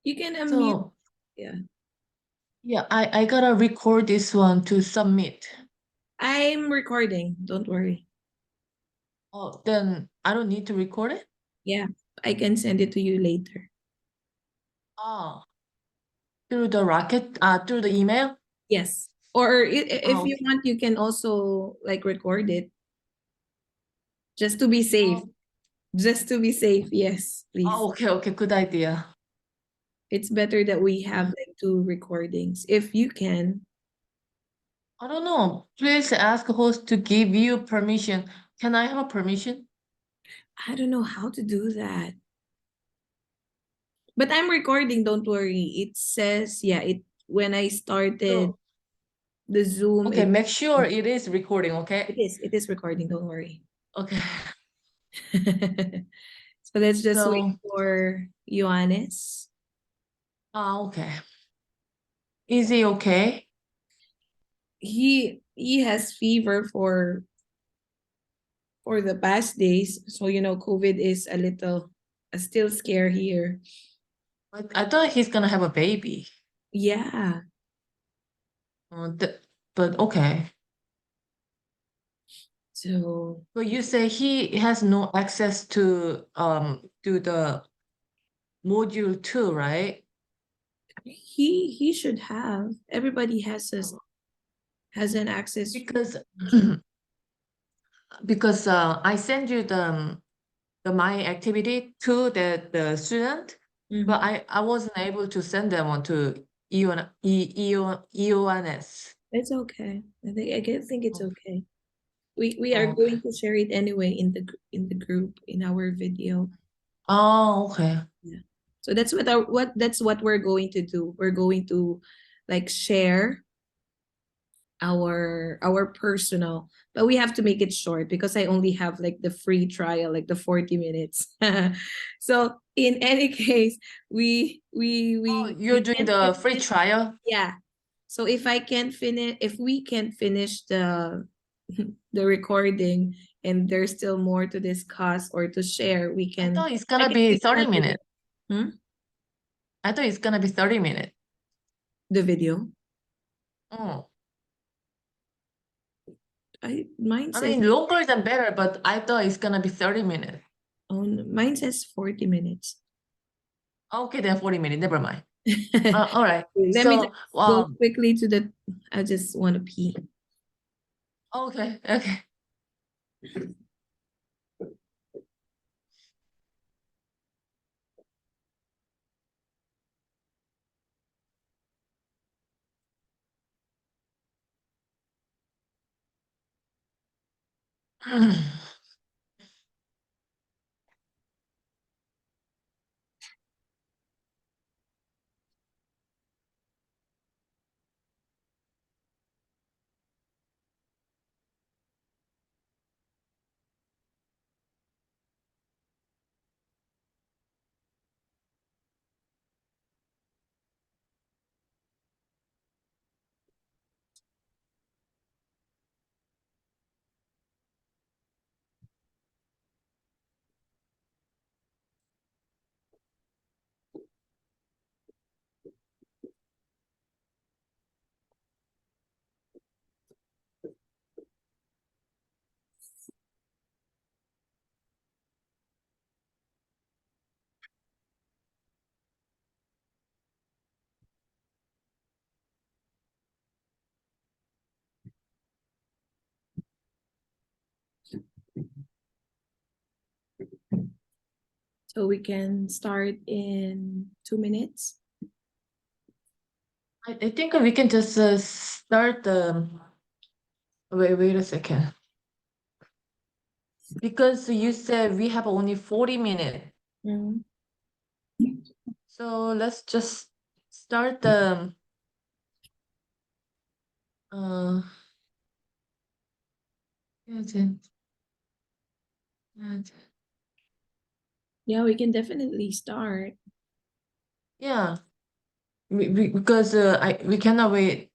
You can unmute. So Yeah. yeah, I gotta record this one to submit. I'm recording. Don't worry. Oh, then I don't need to record it? Yeah. I can send it to you later. Oh, through the rocket, through the email? Yes. Or if Oh, you okay. want, you can also like record it just to be safe. Oh, Just to be safe. Yes, please. oh, okay, okay, good idea. It's better that we have like two recordings if you can. I don't know. Please ask host to give you permission. Can I have a permission? I don't know how to do that. But I'm recording, don't worry. It says, yeah, it when I started So, the Zoom, okay, make sure it is recording, okay? it is recording, don't worry. Okay. So let's just wait So, for Ioannis. okay. Is he okay? He has fever for the past days. So COVID is a little still scare here. I thought he's gonna have a baby. Yeah. Uh, th but okay. So But you say he has no access to the module 2, right? he should have. Everybody has an access. Because because I send you the my activity to the student, but Mhm. I wasn't able to send them on to EONS. It's okay. I think it's Oh, okay. We are okay. going to share it anyway in the group in our video. Oh, okay. Yeah. So that's what we're going to do. We're going to like share our personal, but we have to make it short because I only have like the free trial, like the 40 minutes. So in any case, Oh, we you're doing can the free finish. trial? Yeah. So if we can finish the the recording and there's still more to discuss or to share, I thought it's I gonna can be 30 record it. minutes. Hmm? I thought it's gonna be 30 minutes. The video. Oh. Mine I says mean, longer than better, but I thought it's gonna be 30 minutes. mine says 40 minutes. Okay, then 40 minutes. Never mind. All right. Let me So, just go quickly to the. I just want to pee. okay, okay. So we can start in 2 minutes. I think we can just start the. Wait a second. Because you said we have only 40 minutes. Mm. So let's just start the. Uh, Yeah, we can definitely start. yeah, because we cannot wait.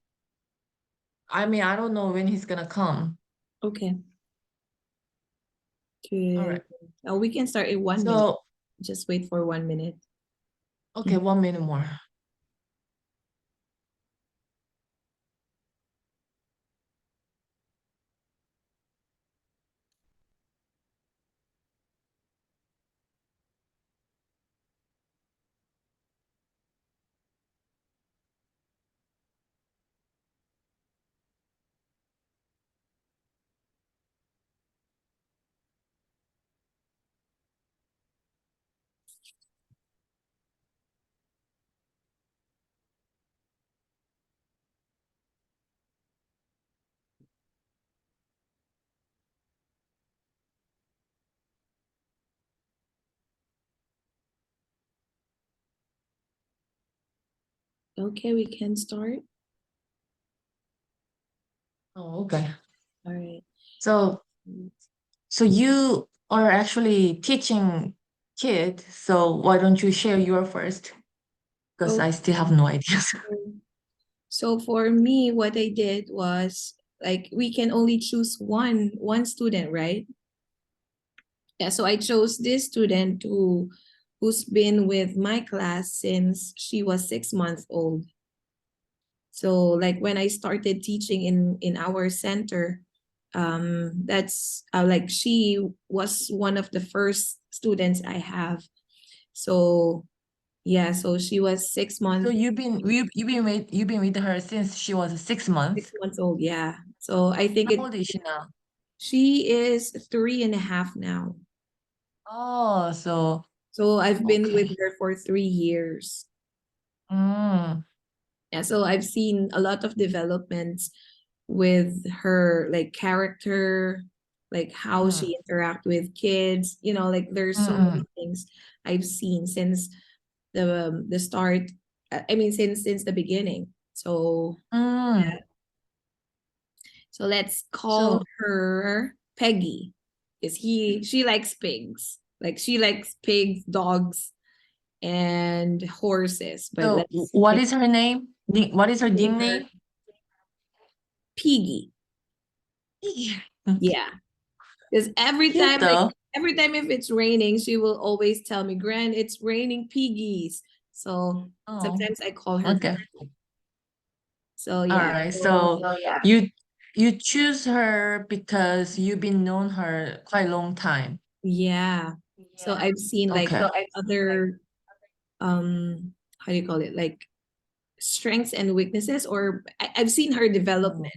I mean, I don't know when he's gonna come. Okay. All Good. right. Oh, we can start in 1 minute. So Just wait for 1 minute. Okay, 1 minute more. Okay, we can start. Oh, okay. All right. So, so you are actually teaching kids, so why don't you share your first? Because I still have no ideas. So for me, what I did was like we can only choose one student, right? Yeah, so I chose this student who's been with my class since she was 6 months old. So like when I started teaching in our center, that's like she was one of the first students I have. So yeah, so she was six So months you've been with her since she was 6 months. 6 months old. Yeah. So I think How it old is she now? she is 3.5 now. Oh, so So I've been with okay. her for 3 years. Mm, Yeah, so I've seen a lot of developments with her like character, like how mm, she interact with kids, like there's so mm, many things I've seen since the start. I mean since the beginning. So mm. yeah. So let's call So her Peggy. Because she likes pigs. Like she likes pigs, dogs, and horses. But so let's what is her name? What is her name nickname? her Piggy. Yeah. Yeah. Because Cute though. every time if it's raining, she will always tell me, Gran, it's raining piggies. So Oh, sometimes I call her. okay. So All yeah. right. So So you choose her because you've been known her quite a long time. yeah. So I've seen like Okay. other how do you call it? Like strengths and weaknesses, or I've seen her development.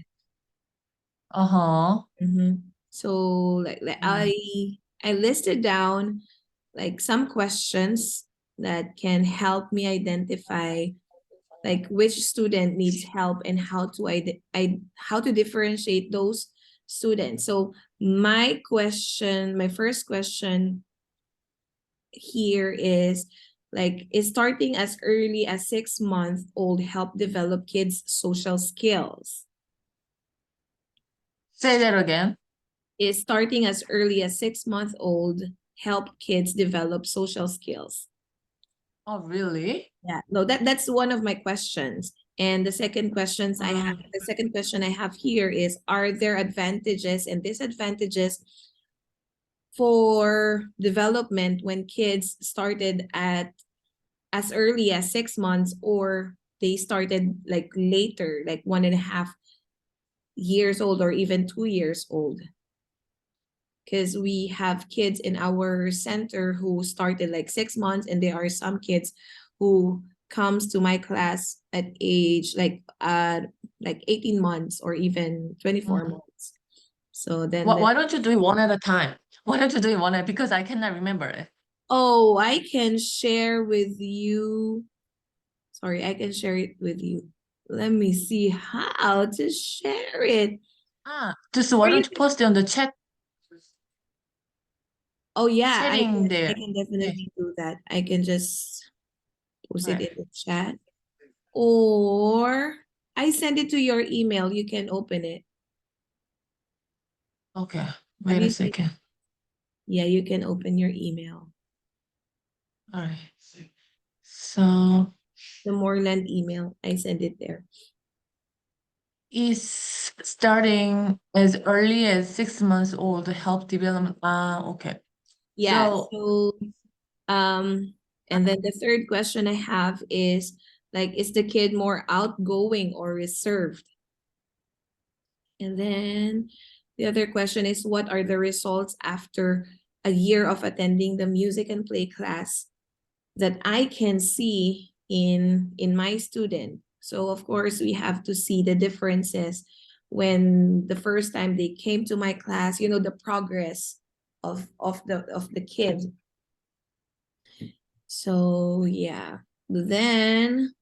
Uh-huh. So like Mm. I listed down like some questions that can help me identify like which student needs help and how to how to differentiate those students. So my first question here is like is starting as early as 6 months old help develop kids social skills? Say that again. Is starting as early as 6 months old help kids develop social skills? Oh, really? Yeah, no, that's one of my questions. And Mm. the second question I have here is, are there advantages and disadvantages for development when kids started at as early as 6 months or they started like later, like 1.5 years old or even 2 years old? Because we have kids in our center who started like 6 months, and there are some kids who comes to my class at age like 18 months or even 24 Mm. months. So then Why don't you do it one at a time? Why don't you do it one at because I cannot remember it. oh, I can share with you. Sorry, I can share it with you. Let me see how to share it. Just why Or you don't you can, post it on the oh yeah, chatting I there? can Yeah. definitely do that. I can just post it Right. in the chat. Or I send it to your email. You can open it. Okay. Have Wait a you seen? second. Yeah, you can open your email. All right. So The Moreland email. I send it there. is starting as early as 6 months old to help development. Okay. Yeah. So So um And then the third question I have is like, is the kid more outgoing or reserved? And then the other question is, what are the results after a year of attending the music and play class that I can see in my student? So of course, we have to see the differences when the first time they came to my class, you know, the progress of the kid. So yeah, then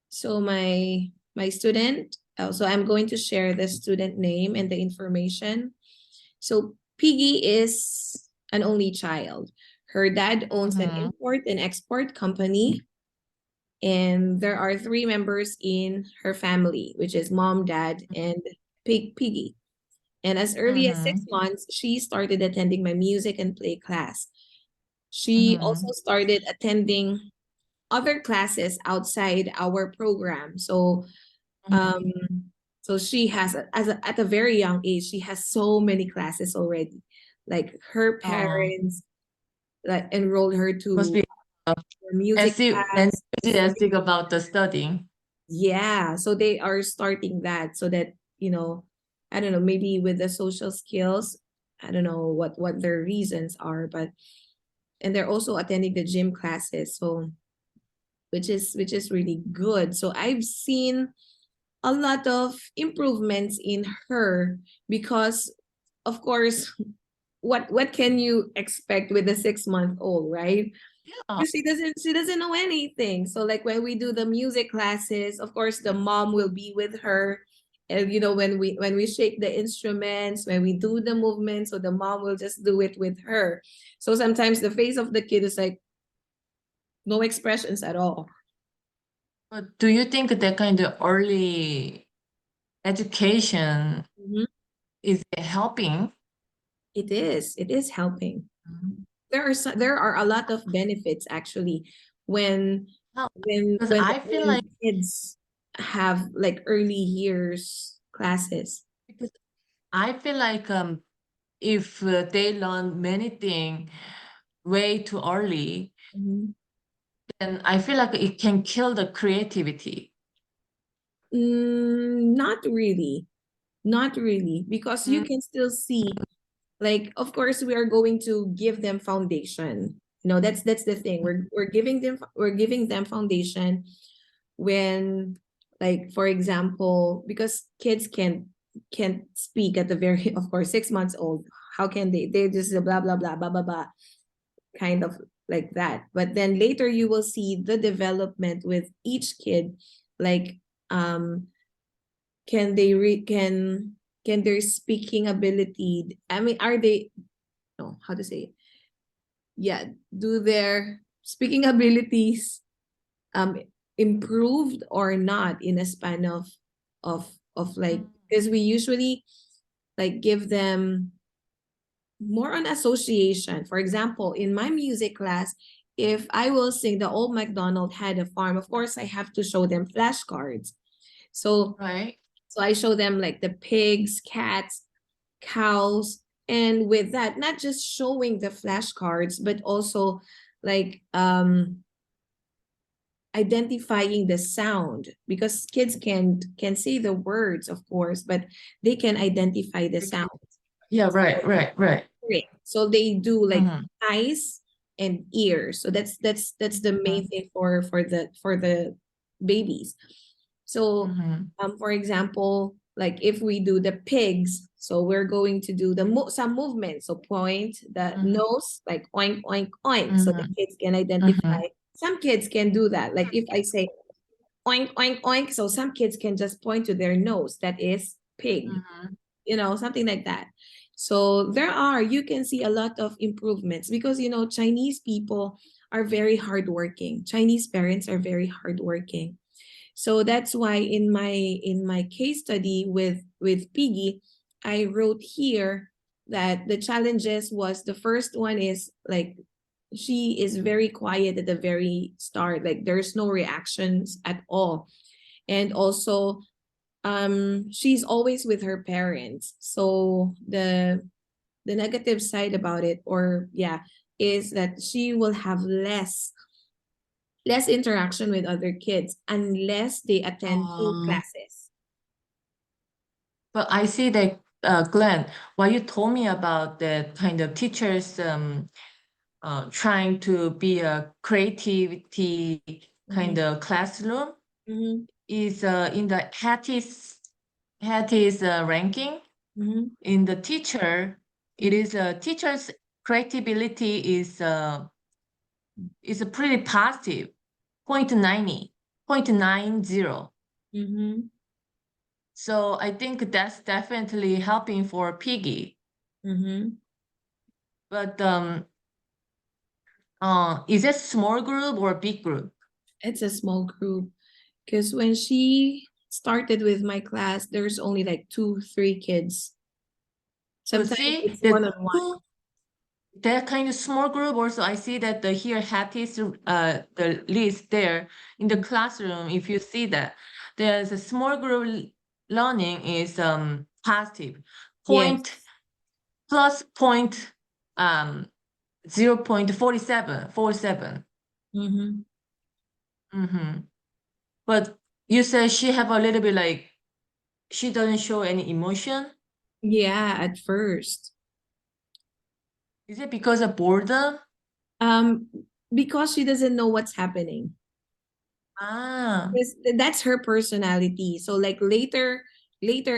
so my student, so I'm going to share the student name and the information. So Piggy is an only child. Her dad owns an Mhm. import and export company, and there are three members in her family, which is mom, dad, and Piggy. And as early as 6 Mhm. months, she started attending my music and play class. She also Mhm. started attending other classes outside our program. So um Mhm. she has at a very young age, she has so many classes already. Like her Oh, parents like enrolled her must to be uh, music class. enthusiastic about the studying. Yeah, so they are starting that so that, you know, I don't know, maybe with the social skills, I don't know what their reasons are, but and they're also attending the gym classes, so which is really good. So I've seen a lot of improvements in her because of course what can you expect with a 6 month old, right? Yeah. Because she doesn't know anything. So like when we do the music classes, of course the mom will be with her. And you know, when we shake the instruments, when we do the movement, so the mom will just do it with her. So sometimes the face of the kid is like no expressions at all. But do you think that kind of early education Mhm. is helping? It is helping. There are a lot of benefits actually when No, when because when I feel when like kids have like early years classes. because I feel like if they learn many things way too early, Mhm. then I feel like it can kill the creativity. Not really. Not really, because you Mm, can still see, like, of course, we are going to give them foundation. No, that's the thing. We're giving them foundation when, like, for example, because kids can't speak at the very, of course, 6 months old. How can they? They just blah blah blah blah blah blah, kind of like that. But then later you will see the development with each kid, like can they can their speaking ability, I mean, are they, no, how to say it, yeah, do their speaking abilities um improved or not in a span of like, mm, because we usually like give them more on association. For example, in my music class, if I will sing the Old MacDonald Had a Farm, of course I have to show them flashcards. So right? I show them like the pigs, cats, cows, and with that, not just showing the flashcards, but also like identifying the sound, because kids can say the words, of course, but they can identify the sound. Yeah, right, right, right. Great. So they do like Mm-hmm. eyes and ears. So that's the main thing for the babies. So Mm-hmm. for example, like if we do the pigs, so we're going to do some movement. So point the Mm-hmm. nose, like oink oink oink, so the Mm-hmm. kids can Mm-hmm. identify. Some kids can do that. Like if I say oink oink oink, so some kids can just point to their nose. That is pig, Mm-hmm. something like that. So you can see a lot of improvements because, Chinese people are very hardworking. Chinese parents are very hardworking. So that's why in my case study with Piggy, I wrote here that the challenges was, the first one is like she is very quiet at the very start, like there's no reactions at all. And also she's always with her parents. So the negative side about it, or yeah, is that she will have less interaction with other kids unless they attend two classes. But I see that, Glenn, what you told me about the kind of teachers trying to be a creativity kind of classroom Mm-hmm. is in the Hattie's ranking. Mm-hmm. In the teacher, it is teacher's creativity is a pretty positive, 0.90, 0.90. Mm-hmm. So I think that's definitely helping for Piggy. Mm-hmm. But is it small group or big group? It's a small group because when she started with my class, there's only like 2, 3 kids. So Sometimes see it's the one-on-one. that kind of small group also I see that the here Hattie's the list there in the classroom. If you see that there's a small group learning is positive Yes. point plus point 0.47. Mm-hmm. Mm-hmm. But you said she have a little bit like she doesn't show any emotion. Yeah, at first. Is it because of boredom? Um, because she doesn't know what's happening. Ah, Because that's her personality. So like later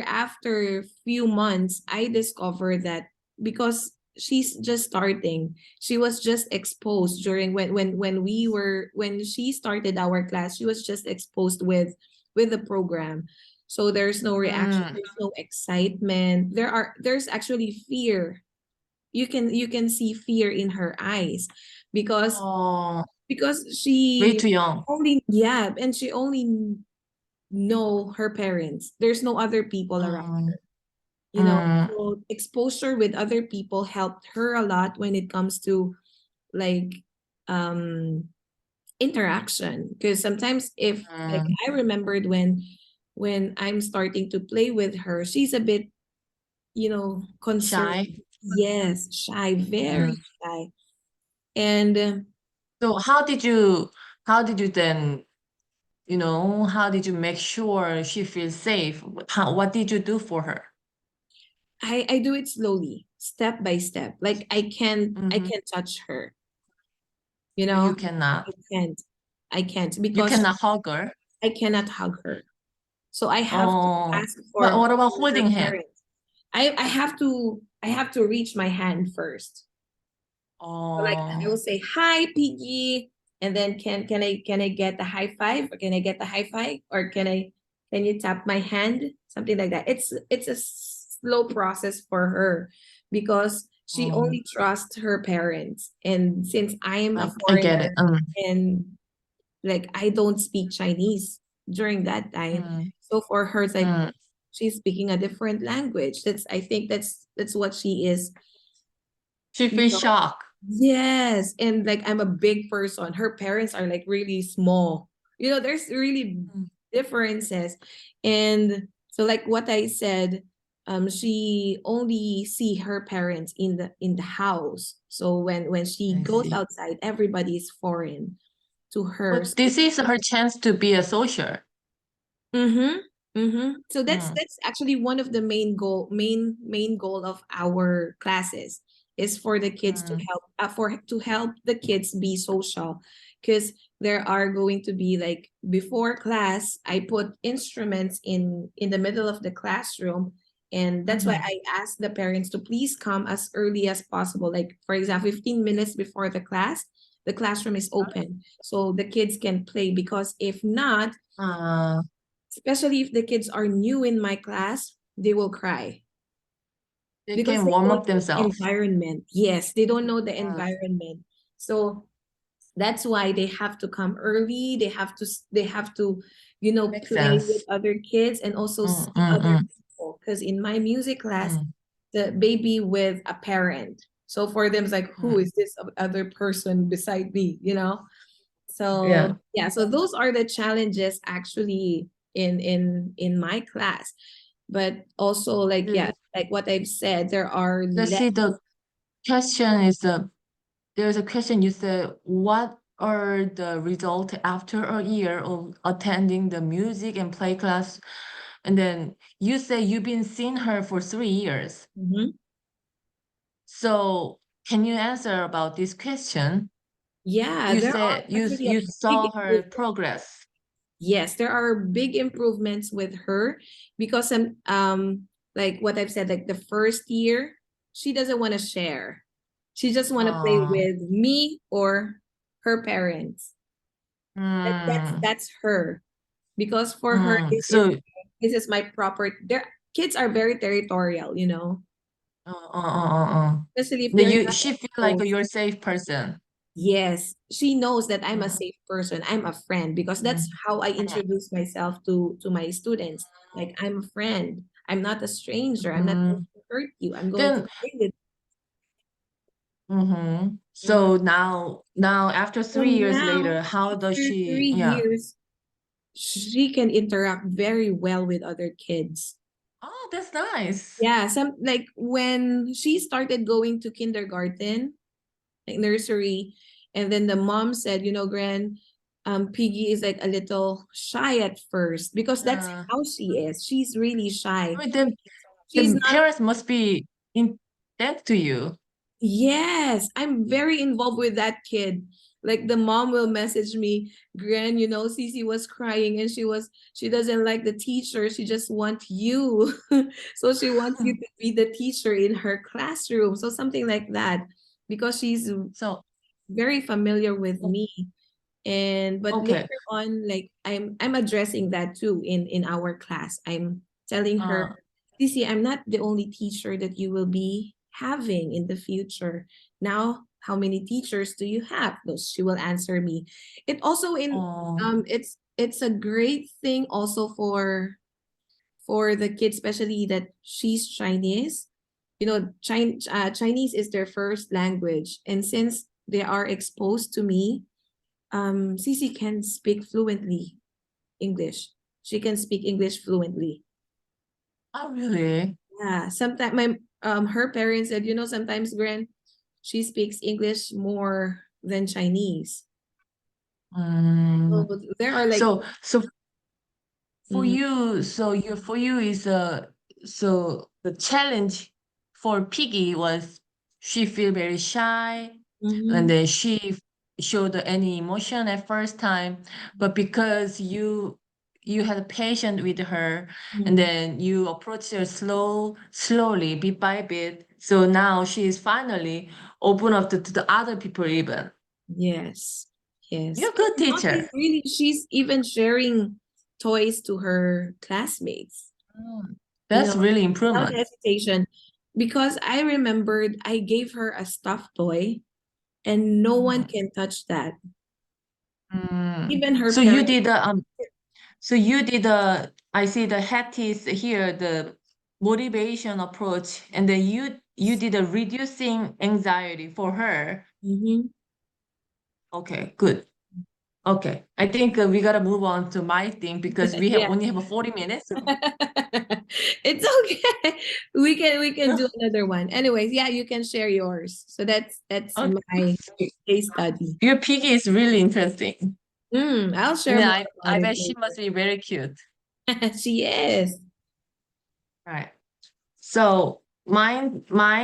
after a few months, I discovered that because she's just starting, she was just exposed during when she started our class, she was just exposed with the program. So there's no reaction, mm, there's no excitement. There's actually fear. You can see fear in her eyes because oh, way she too young. only yeah and she only know her parents. There's no other people around Mm, her, you know. mm, So exposure with other people helped her a lot when it comes to like um interaction, because sometimes if like mm. I remembered when I'm starting to play with her, she's a bit, concerned. Shy. Yes, shy, very Mm. shy. And So how did you then, how did you make sure she feels safe? What did you do for her? I do it slowly, step by step. Like I Mm-hmm. can't touch her, you You know. cannot. I can't. I can't You because cannot hug her. I cannot hug her. So I have to Oh, ask but what about for her holding hand? parents. I have to reach my hand first. So like I Oh, will say hi Piggy, and then can I get the high five, or can I get the high five, or can you tap my hand, something like that. It's a slow process for her because she oh, only trusts her parents, and since I am a I get it. foreigner and like I don't speak Chinese during that time, Mm, so for her it's like mm. she's speaking a different language. I think that's what she is, She you feels know. shocked. Yes, and like I'm a big person. Her parents are like really small. There's really Mm, differences. And so like what I said, she only see her parents in the house. So when she I goes see. outside, everybody is foreign to her. But this is her chance to be a social. Mm-hmm. Mm-hmm. So that's Mm, that's actually one of the main goal of our classes is for the kids to mm, help the kids be social, because there are going to be like before class I put instruments in the middle of the classroom, and that's why mhm. I ask the parents to please come as early as possible, like for example 15 minutes before the classroom is open so the kids can play, because if not, Uh, especially if the kids are new in my class, they will cry they because can they warm don't up know the themselves. environment. Yes, they don't know the Mm, environment. So that's why they have to come early. They have to makes play with sense. other kids and also Mm, see mm, other mm, people. Because in my music class, mm, the baby with a parent. So for them, it's like, who mm. is this other person beside me? Yeah. So yeah, so those are the challenges actually in my class. But also like, yeah, The- like what I've said, there are Let's less. see, the question is there's a question you said, what are the results after a year of attending the music and play class? And then you say you've been seeing her for 3 years. Mhm. So can you answer about this question? Yeah, You there are said actually a you big saw her improvement. progress. Yes, there are big improvements with her because like what I've said, like the first year, she doesn't want to share. She just want to play Uh, with me or her parents. mm, That's her. Because for her, so this is my proper. Their kids are very territorial, you know, uh, uh, uh, uh. especially if No, they're you not she feel like exposed. you're a safe person. Yes, she knows that I'm a Mm, safe person. I'm a friend because that's mm, how I mm, introduce myself to my students. Like I'm a friend. I'm not a stranger. I'm not going mm. to hurt you. I'm going to Then play with you. so now after So 3 years now, later, how does after she, three yeah. years, she can interact very well with other kids. Oh, that's nice. Yeah, some like when she started going to kindergarten, like nursery, and then the mom said, you know, Gran, Piggy is like a little shy at first because that's Uh, how she is. She's really shy. I mean, then She's the not. parents must be intense to you. Yes, I'm very involved with that kid. Like the mom will message me, Gran, you know, Cece was crying and she doesn't like the teacher. She just wants you. So she wants you to be the teacher in her classroom. So something like that. Because she's So, very familiar with me. And but okay. later on, like I'm addressing that too in our class. I'm telling her, Uh, Cece, I'm not the only teacher that you will be having in the future. Now, how many teachers do you have? No, she will answer me. It also in oh, it's a great thing also for the kids, especially that she's Chinese. You know, Chinese is their first language, and since they are exposed to me, Cici can speak fluently English. She can speak English fluently. oh, really? Yeah, sometimes my her parents said, you know, sometimes Gran, she speaks English more than Chinese. Mm, So there are like, so for mhm, you, for you is so the challenge for Piggy was she feel very shy, and mhm, then she showed any emotion at first time, but because you had patience with her, and mhm. then you approach her slowly, bit by bit, so now she is finally open up to the other people even. Yes, yes. You're a good Now teacher. she's even sharing toys to her classmates, Mm, you that's know, really without improvement. hesitation. Because I remembered I gave her a stuffed toy and no one can touch that. Mm. Even her So you parents. did so you did I see the hat is here, the motivation approach, and then you did a reducing anxiety for her. Mhm. Okay, good. Okay, I think we gotta move on to my thing because we have Yeah. only have a 40 minutes. It's okay. We can do another one. Anyways, yeah, you can share yours. So that's Okay. my case study. Your piggy is really interesting, I'll and share then more I about it bet she must be very cute. later. She is. Right. So mine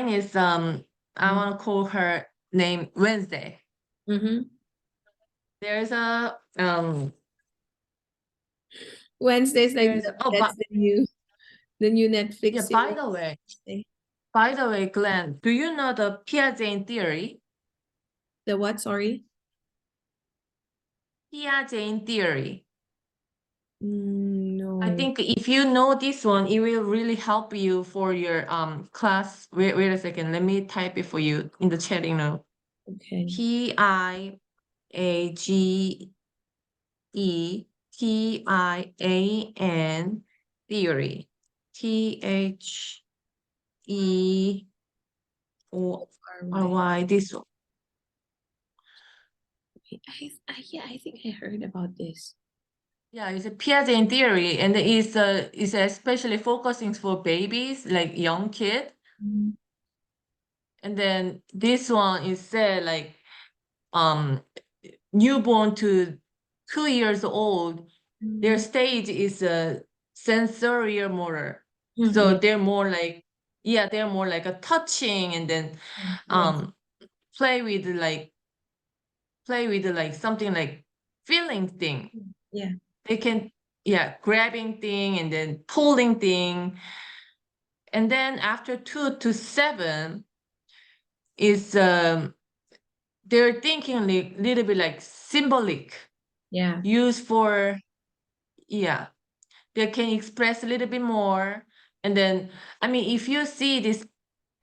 is I Mm-hmm. want to call her name Wednesday. Mm-hmm. There's a Wednesday's like there's oh but that's the new yeah, Netflix by series. the way, Glenn, do you know the Piaget theory? The what? Sorry. Piaget theory. I No. think if you know this one, it will really help you for your class. Wait a second. Let me type it for you in the chatting now. Okay. PiageTian theory. Theory. Far away. This one. Yeah, I think I heard about this. Yeah, it's a Piaget theory, and it's especially focusing for babies, like young kid. Mhm. And then this one is said like newborn to 2 years old, their stage is a sensorial motor. So Yeah. they're more like, yeah, they're more like a touching and then Yes. play with like something like feeling thing. Yeah. They can, yeah, grabbing thing and then pulling thing. And then after 2 to 7 is they're thinking like little bit like symbolic, Yeah. used for, yeah, they can express a little bit more. And then, I mean, if you see this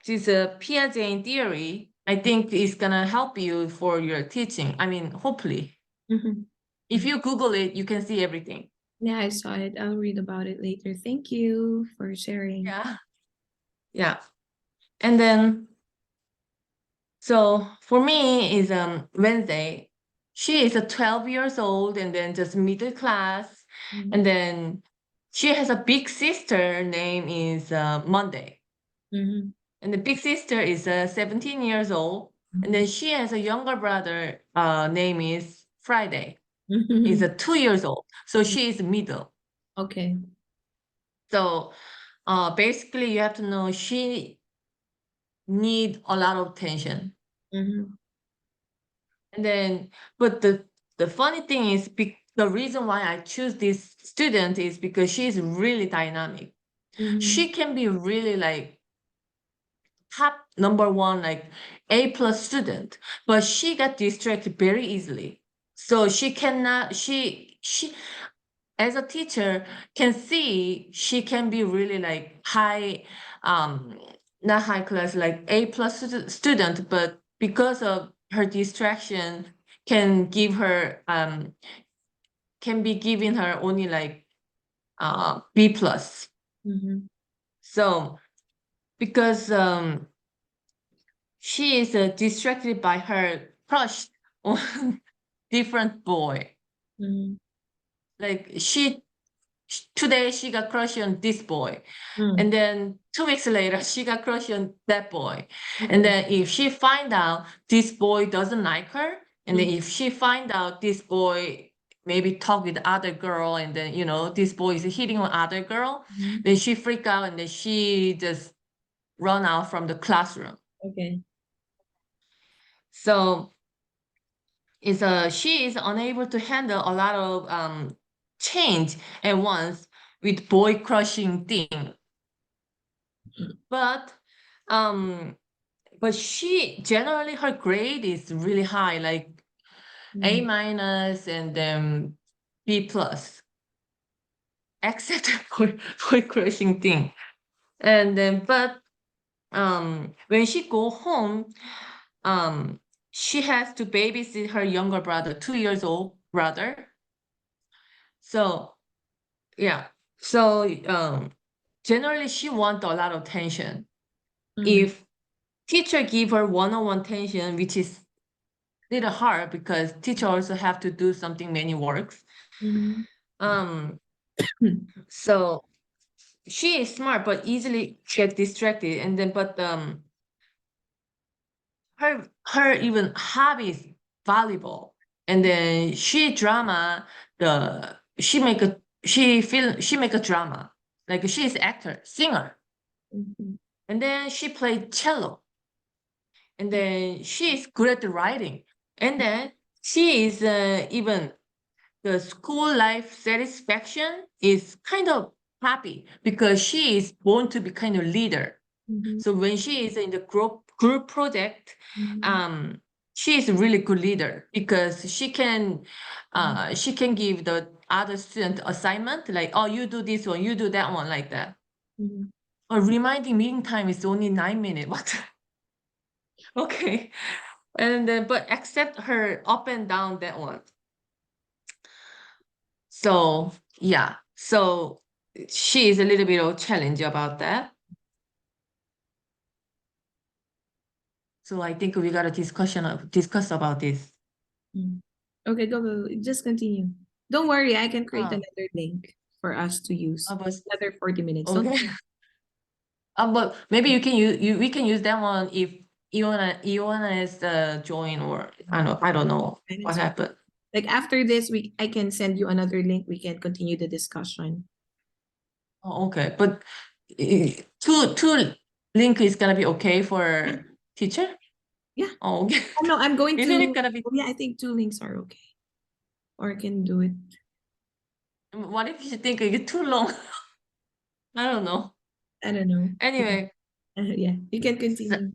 Piaget theory, I think it's gonna help you for your teaching. I mean, hopefully, Mhm. if you Google it, you can see everything. Yeah, I saw it. I'll read about it later. Thank you for sharing. Yeah, yeah. And then, so for me is Wednesday. She is a 12 years old and then just middle class. Mhm. And then she has a big sister name is Monday. Mhm. And the big sister is 17 years old. And then she has a younger brother, name is Friday. Is Mhm. 2 years old. So she is middle. Okay. So basically you have to know she need a lot of attention. Mhm. And then, but the funny thing is, the reason why I choose this student is because she's really dynamic. Mhm. She can be really like top number one, like A+ student, but she got distracted very easily. So she cannot, she as a teacher can see she can be really like high, not high class, like A+ student, but because of her distraction can give her, can be giving her only like B+. Mhm. So because she is distracted by her crush on different boy. Mhm. Like today she got crush on this boy, Mm. and then 2 weeks later she got crush on that boy. And Okay. then if she find out this boy doesn't like her, and then Mm. if she find out this boy maybe talk with other girl, and then this boy is hitting on other girl, Mhm. then she freak out and then she just run out from the classroom. Okay. So she is unable to handle a lot of change at once with boy crushing thing. But um she generally, her grade is really high, like A- Mm. and then B+, except for boy crushing thing. And then but when she go home, um she has to babysit her younger brother, 2 years old brother. So yeah. So generally she want a lot of attention. Mhm. If teacher give her one-on-one attention, which is little hard because teacher also have to do something many works. Mhm. Um so she is smart but easily get distracted, and then but her even hobby is volleyball, and then she drama, she make a drama, like she is actor singer, Mhm. and then she played cello, and then she is good at the writing, and then she is even the school life satisfaction is kind of happy because she is born to be kind of leader. Mhm. So when she is in the group project, Mhm. um, she is a really good leader because she can give the other student assignment like, oh, you do this one, you do that one, like that. Mhm. Or reminding meeting time is only 9 minutes. What? Okay. And then but accept her up and down that one. So yeah. So she is a little bit of challenge about that. So I think we got a discuss about this. Mm. Okay, go. Just continue. Don't worry, I can create Uh, another link for us to use. but Another 40 minutes. Don't okay. worry. But maybe you can we can use that one if Iona is join, or I don't know And what it's happened. like after this, I can send you another link. We can continue the discussion. Oh, okay, but two link is gonna be okay for teacher? Yeah. Oh, okay. Oh, no, I'm going Isn't it to. gonna be? Oh, yeah, I think 2 links are okay. Or I can do it. What if you think it's too long? I don't know. I don't know. Anyway, Yeah, you can so, continue.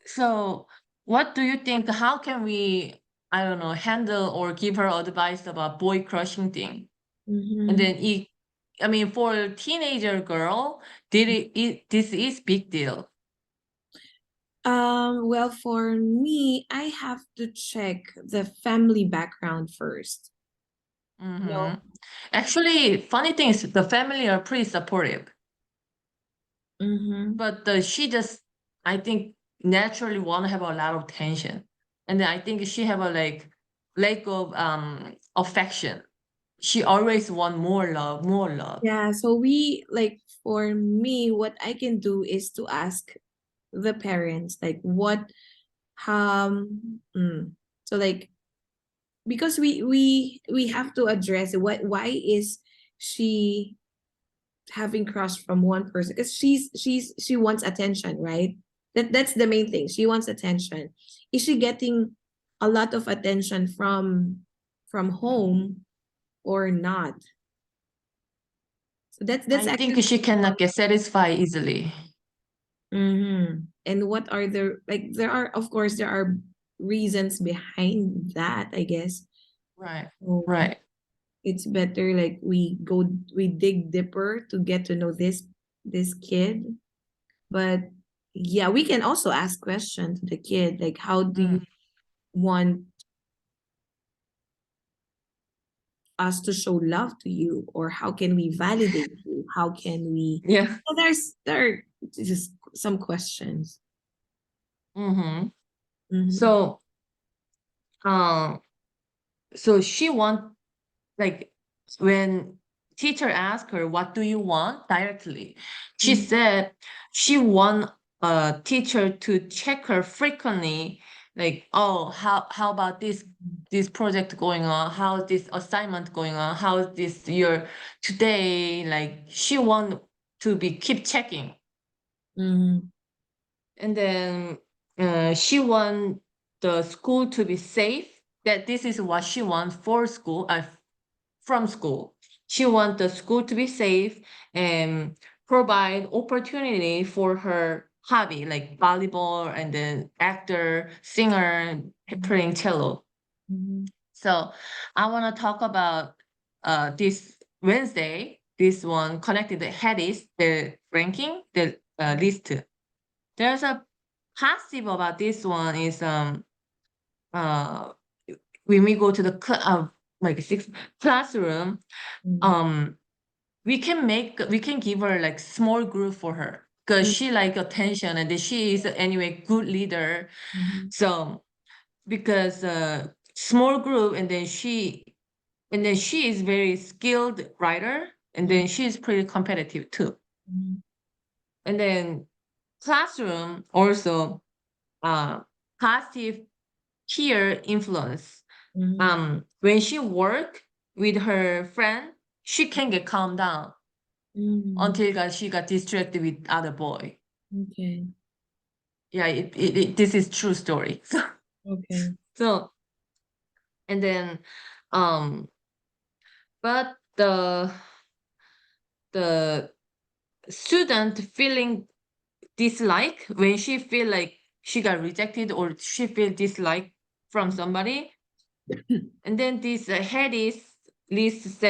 so what do you think? How can we, I don't know, handle or give her advice about boy crushing thing? And Mhm. then I mean, for a teenager girl, this is big deal. Well, for me, I have to check the family background first. No. Actually, funny thing is the family are pretty supportive, Mm-hmm. but she just, I think, naturally want to have a lot of tension, and then I think she have a like lack of affection. She always want more love, more love. Yeah, so we like for me, what I can do is to ask the parents like what so like because we have to address why is she having crush from one person because she wants attention, right? That's the main thing. She wants attention. Is she getting a lot of attention from home or not? So that's I think actually she cannot get satisfied easily. And what are the like there are of course there are reasons behind that, I guess. Right, So right. it's better like we dig deeper to get to know this kid. But yeah, we can also ask questions to the kid like how do you Mm. want us to show love to you, or how can we validate you, how can we Yeah. so there are just some questions. Mm-hmm. Mhm. So, um, so she want, like, when teacher asked her, "What do you want?" directly, she Mhm. said she want a teacher to check her frequently, like, "Oh, how about this project going on? How is this assignment going on? How is this your today?" Like, she want to be keep checking. Mhm. And then she want the school to be safe. That this is what she wants for school, from school. She wants the school to be safe and provide opportunity for her hobby, like volleyball and then actor, singer, playing cello. Mhm. So I want to talk about this Wednesday. This one connected the headies, the ranking, the list. There's a positive about this one is uh when we go to the like six classroom, Mhm. um we can give her like small group for her because she like attention, and then she is anyway good leader. Mhm. So because small group, and then she is very skilled writer, and then she is pretty competitive too. Mhm. And then classroom also uh positive peer influence. Mhm. When she work with her friend, she can get calmed down Mhm. until she got distracted with other boy. Okay. Yeah, this is true story. Okay. So and then um but the student feeling dislike when she feel like she got rejected or she feel dislike from somebody, and then this head is list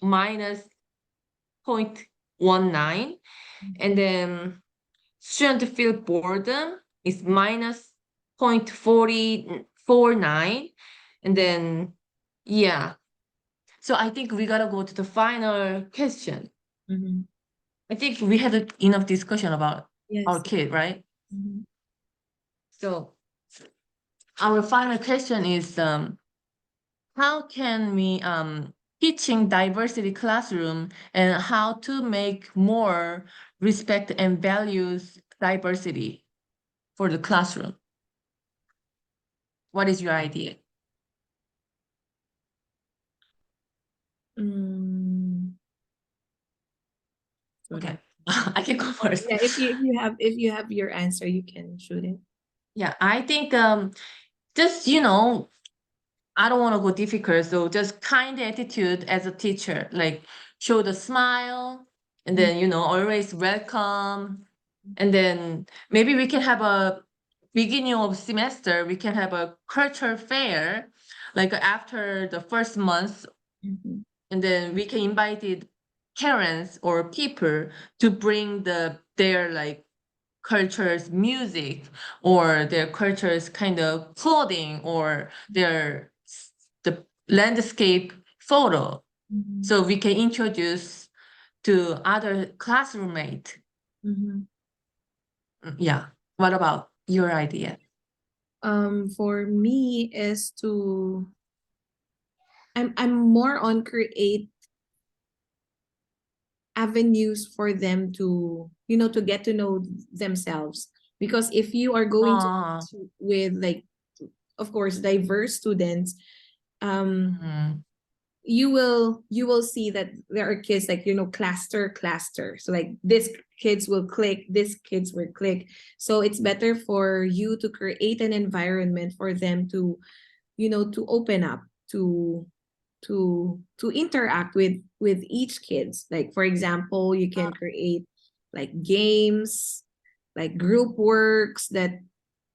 minus 0.19, and then student feel boredom is minus 0.4049, and then yeah. So I think we gotta go to the final question. Mhm. I think we had enough discussion about our Yes. kid, right? Mhm. So our final question is how can we teaching diversity classroom and how to make more respect and values diversity? for the classroom? What is your idea? Mm, Okay, I can go first. yeah, if you have your answer, you can shoot it. Yeah, I think just I don't want to go difficult, so just kind attitude as a teacher, like show the smile, and then always welcome, and then maybe we can have a beginning of semester, we can have a culture fair, like after the first month, Mhm. and then we can invite parents or people to bring their like culture's music or their culture's kind of clothing or the landscape photo, Mhm. so we can introduce to other classroom mate. Mhm. Yeah, what about your idea? For me is to I'm more on create avenues for them to to get to know themselves, because if you are going uh, with like, of course, diverse students, mhm. you will see that there are kids like cluster, so like this kids will click, this kids will click. So it's better for you to create an environment for them to to open up, to interact with each kids. Like for example, you can create like games, like group works that make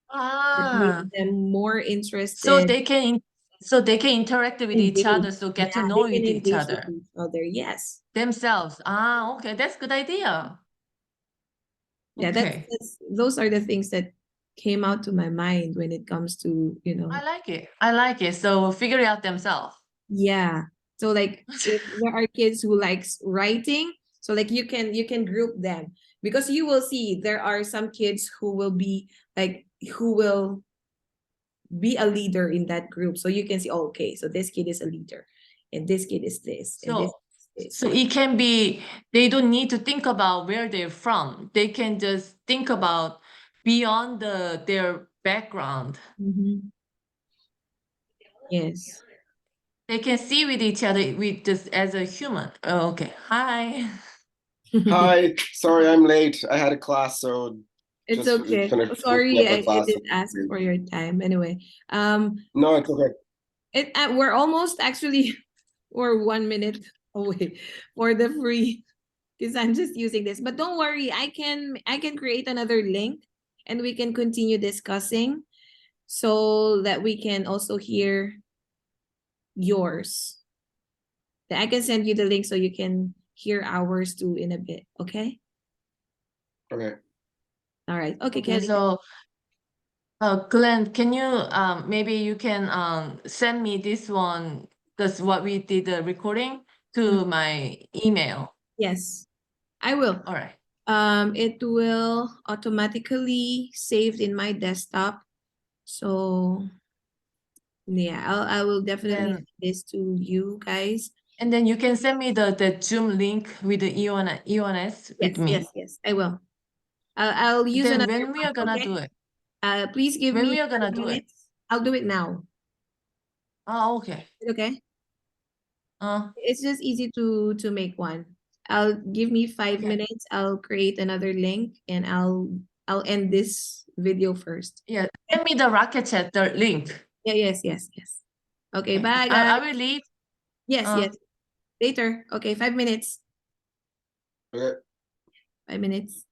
Ah, them more so interested, they can interact with each engage. other, so get to Yeah, know they can with each engage with other each other. Yes. themselves. Okay, that's good idea. Yeah, Okay, those are the things that came out to my mind when it comes to I like it. I like it. So figure it out themselves. yeah. So like if there are kids who likes writing, so like you can group them, because you will see there are some kids who will be like, who will be a leader in that group. So you can see, oh, okay, so this kid is a leader, and this kid is this, and this So is this. so it can be, they don't need to think about where they're from. They can just think about beyond their background. Mhm. Yes. They can see with each other with just as a human. Oh, okay. Hi. Hi, sorry I'm late. I had a class, so It's just okay. finished finishing Sorry, up a I class. didn't ask for your time. Anyway, No, it's okay. we're almost actually we're 1 minute away for the free, because I'm just using this. But don't worry, I can create another link, and we can continue discussing, so that we can also hear yours. I can send you the link so you can hear ours too in a bit. Okay. Okay. All right. Okay, Okay, Kelly. so Glenn, can you maybe you can send me this one, because what we did the recording to my email. Yes, I will. All right. It will automatically saved in my desktop. So yeah, I will definitely Then send this to you guys. and then you can send me the Zoom link with the EONS with Yes, me. yes, yes, I will. I'll use Then another when we one, are gonna okay? do it? Please give When me we are gonna 5 do it? minutes. I'll do it now. Oh, okay. Okay. Uh, It's just easy to make one. I'll give me 5 minutes. I'll create another link, and I'll end this video first. yeah. Send me the Rocket Chat, the link. Yeah, yes, yes, yes. Okay, Okay. bye I guys. will leave. Yes, yes. Later. Okay, 5 minutes. Okay. 5 minutes.